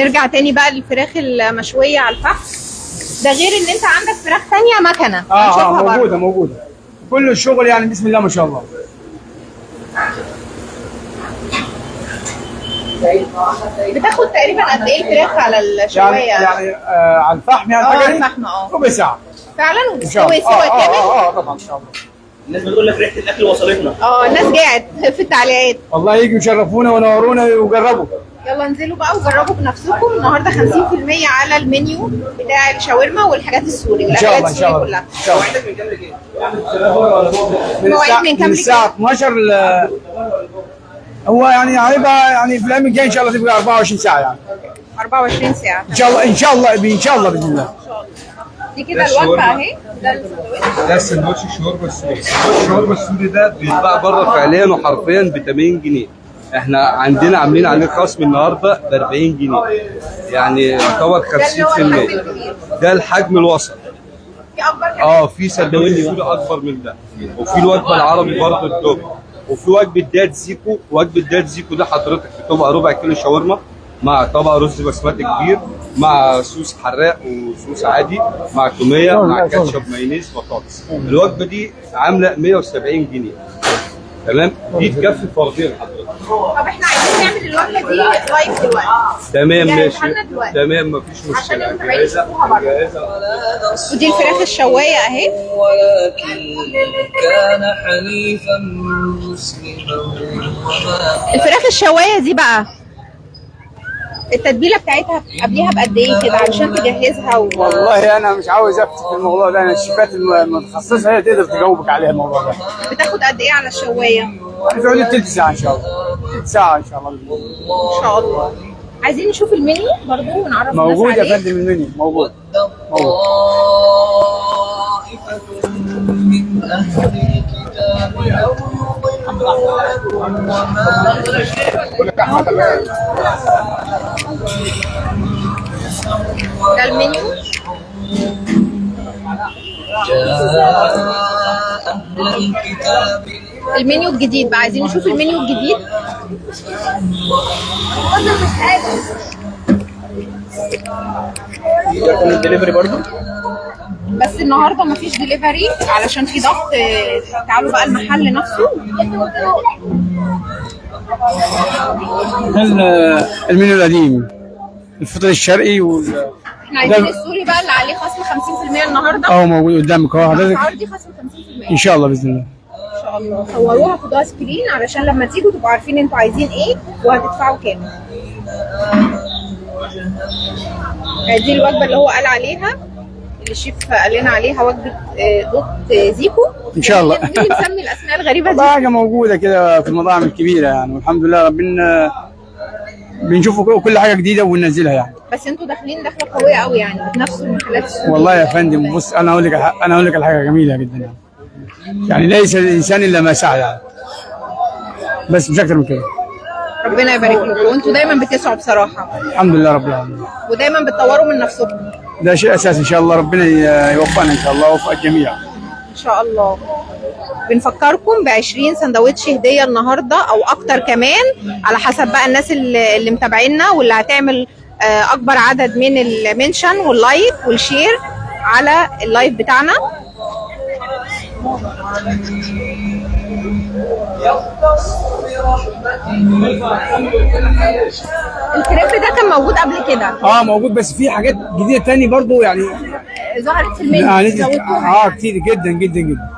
نرجع تاني بقى للفراخ المشويه على الفحم. ده غير ان انت عندك فراخ تانية مكنه. موجوده كل الشغل يعني بسم الله ما شاء الله. بتاخد تقريبا قد ايه الفراخ على الشوايه؟ يعني على الفحم يعني على الفحم ربع ساعه فعلا وبتستوي سوا كامل. طبعا ان شاء الله. الناس بتقول لك ريحه الاكل وصلتنا. الناس جاعت في التعليقات. والله يجوا يشرفونا ونورونا وجربوا. يلا انزلوا بقى وجربوا بنفسكم. النهارده 50% على المنيو بتاع الشاورما والحاجات السوري والاكلات السوري كلها. ان شاء الله. موعدك من كام لكام؟ مواعيد من كام من الساعه 12 هو يعني هيبقى يعني في الايام الجايه ان شاء الله تبقى 24 ساعه يعني. 24 ساعه ان شاء الله ان شاء الله باذن الله. دي كده الوجبه اهي. ده السندوتش الشوربه السوري. الشوربه السوري ده بيتباع بره فعليا وحرفيا ب 80 جنيه. احنا عندنا عاملين عليه خصم النهارده ب 40 جنيه. يعني يعتبر 50%. ده الحجم الوسط. في اكبر في سندوتش سوري اكبر من ده. وفي الوجبه العربي برضه الدوب. وفي وجبه داد زيكو. وجبه داد زيكو ده حضرتك بتبقى ربع كيلو شاورما مع طبق رز بسمتي كبير مع صوص حراق وصوص عادي مع توميه مع كاتشب مايونيز بطاطس. الوجبه دي عامله 170 جنيه. تمام؟ دي تكفي فردين حضرتك. طب احنا عايزين نعمل الوجبه دي لايف دلوقتي. تمام ماشي. تمام مفيش مشكله. جاهزه. ودي الفراخ الشوايه اهي. ولكن كان حنيفا مسلما. الفراخ الشوايه دي بقى التتبيله بتاعتها قبليها بقد ايه كده علشان تجهزها والله انا مش عاوز افتي في الموضوع ده. انا الشيفات المتخصصه هي تقدر تجاوبك عليها الموضوع ده. بتاخد قد ايه على الشوايه؟ في حدود تلت ساعه ان شاء الله. تلت ساعه ان شاء الله. ان شاء الله. عايزين نشوف المنيو برضه ونعرف موجود يا فندم. المنيو موجود. طائفة من أهل الكتاب أو ده المنيو. جاء أهل الكتاب المنيو الجديد بقى. عايزين نشوف المنيو الجديد. يكون الدليفري برضه؟ بس النهارده مفيش دليفري علشان في ضغط. تعالوا بقى المحل نفسه. المنيو القديم الفطر الشرقي احنا عايزين السوري بقى اللي عليه خصم 50% النهارده. موجود قدامك اهو حضرتك. الاسعار دي خصم 50% ان شاء الله باذن الله. ان شاء الله. صوروها خدوها سكرين علشان لما تيجوا تبقوا عارفين انتوا عايزين ايه وهتدفعوا كام. دي الوجبه اللي هو قال عليها، اللي الشيف قال لنا عليها، وجبه دوت زيكو. ان شاء الله. مين اللي مسمي الاسماء الغريبه دي؟ حاجه موجوده كده في المطاعم الكبيره يعني، والحمد لله ربنا بنشوف كل حاجه جديده وننزلها يعني. بس انتوا داخلين دخله قويه قوي يعني بتنافسوا المحلات السوريه. والله يا فندم بص انا هقول لك الحاجه جميله جدا يعني ليس الانسان الا ما سعى يعني. بس مش اكتر من كده. ربنا يبارك لكم. وانتوا دايما بتسعوا بصراحه. الحمد لله رب العالمين. ودايما بتطوروا من نفسكم. ده شيء اساسي ان شاء الله. ربنا يوفقنا ان شاء الله ويوفق الجميع ان شاء الله. بنفكركم ب20 سندوتش هديه النهارده او اكتر كمان على حسب بقى الناس اللي متابعينا واللي هتعمل اكبر عدد من المنشن واللايك والشير على اللايف بتاعنا. الكريب ده كان موجود قبل كده. موجود بس في حاجات جديده تاني برضو يعني ظهرت في المنيو. كتير جدا جدا جدا.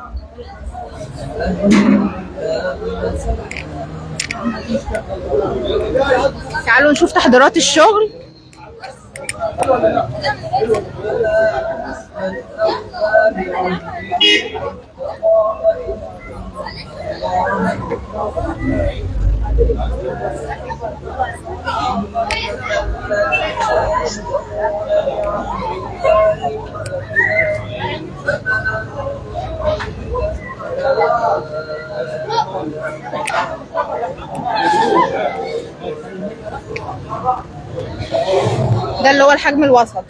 تعالوا نشوف تحضيرات الشغل. ده اللي هو الحجم الوسط.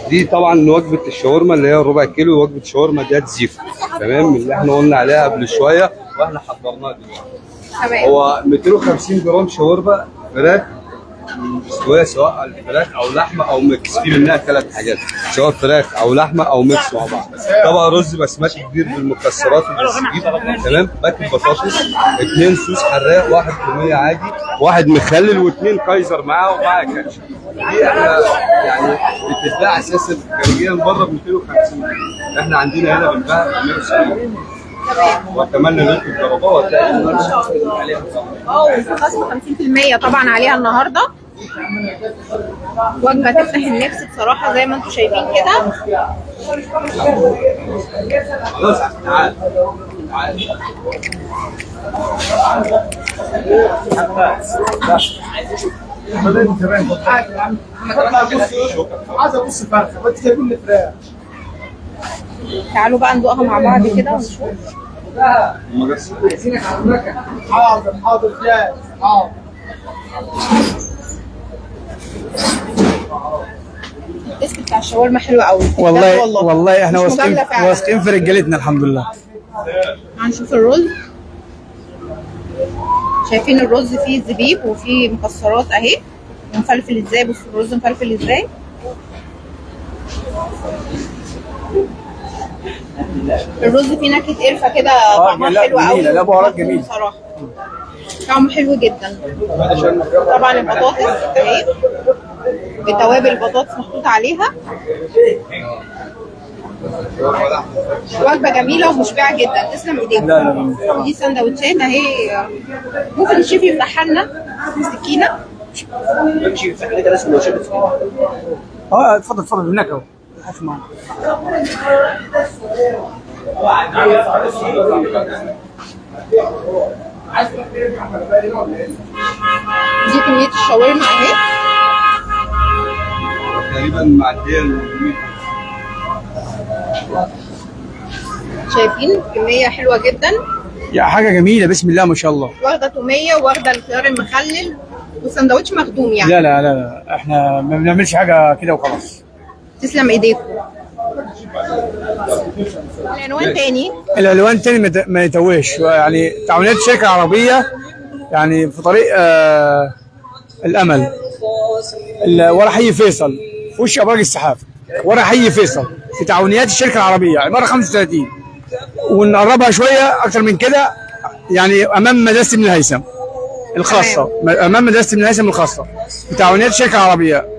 دي طبعا وجبه الشاورما اللي هي ربع كيلو، وجبه شاورما ديت زيكو، تمام، اللي احنا قلنا عليها قبل شويه واحنا حضرناها دلوقتي. تمام. هو 250 جرام شاورما فراخ مستويه، سواء الفراخ او لحمه او ميكس، في منها 3 حاجات، سواء فراخ او لحمه او ميكس مع بعض. طبق رز بسمتي كبير بالمكسرات وبالزبيب، تمام، باكل بطاطس، 2 سوس حراق، 1 توميه عادي، 1 مخلل، و2 كايزر معاه ومعاه كاتشب. دي احنا يعني بتتباع اساسا خارجيا بره ب 250، احنا عندنا هنا بنباع ب 170. واتمنى ان انتم تجربوها وهتلاقوا عليها وفي خصم 50% طبعا عليها النهارده. وجبه تفتح النفس بصراحه زي ما انتم شايفين كده. خلاص تعال تعال. عايز ابص فرخه وانت جايبين لي فراخ. تعالوا بقى ندوقها مع بعض كده ونشوف. حاضر حاضر جاي حاضر. التيست بتاع الشاورما حلو قوي والله والله, والله احنا مش مجاملة واثقين فعلا. واثقين في رجالتنا الحمد لله. هنشوف الرز. شايفين الرز فيه زبيب وفيه مكسرات اهي ومفلفل ازاي. بصوا الرز مفلفل ازاي. الرز فيه نكهه قرفه كده طعمها لا، حلو قوي. جميلة، لا بهارات جميلة. بصراحه طعمه حلو جدا. طبعا البطاطس اهي بتوابل البطاطس محطوط عليها. وجبه جميله ومشبعه جدا. تسلم ايديكم. لا. دي سندوتشات اهي. ممكن الشيف يفتحها لنا بسكينه. ماشي يفتح لك ناس من وشك. اتفضل اتفضل هناك اهو. دي كميه الشاورما اهي. تقريبا معديه ال 100. شايفين كميه حلوه جدا. يا حاجه جميله بسم الله ما شاء الله. واخده توميه واخده الخيار المخلل وسندوتش مخدوم يعني. لا احنا ما بنعملش حاجه كده وخلاص. تسلم ايديكم. العنوان تاني. الالوان تاني ما يتوهش، يعني تعاونات الشركه العربيه يعني في طريق الامل ورا حي فيصل في وش ابراج السحاب، ورا حي فيصل في تعاونيات الشركه العربيه عباره 35، ونقربها شويه اكتر من كده يعني امام مدرسه ابن الهيثم الخاصه، امام مدرسه ابن الهيثم الخاصه في تعاونيات الشركه العربيه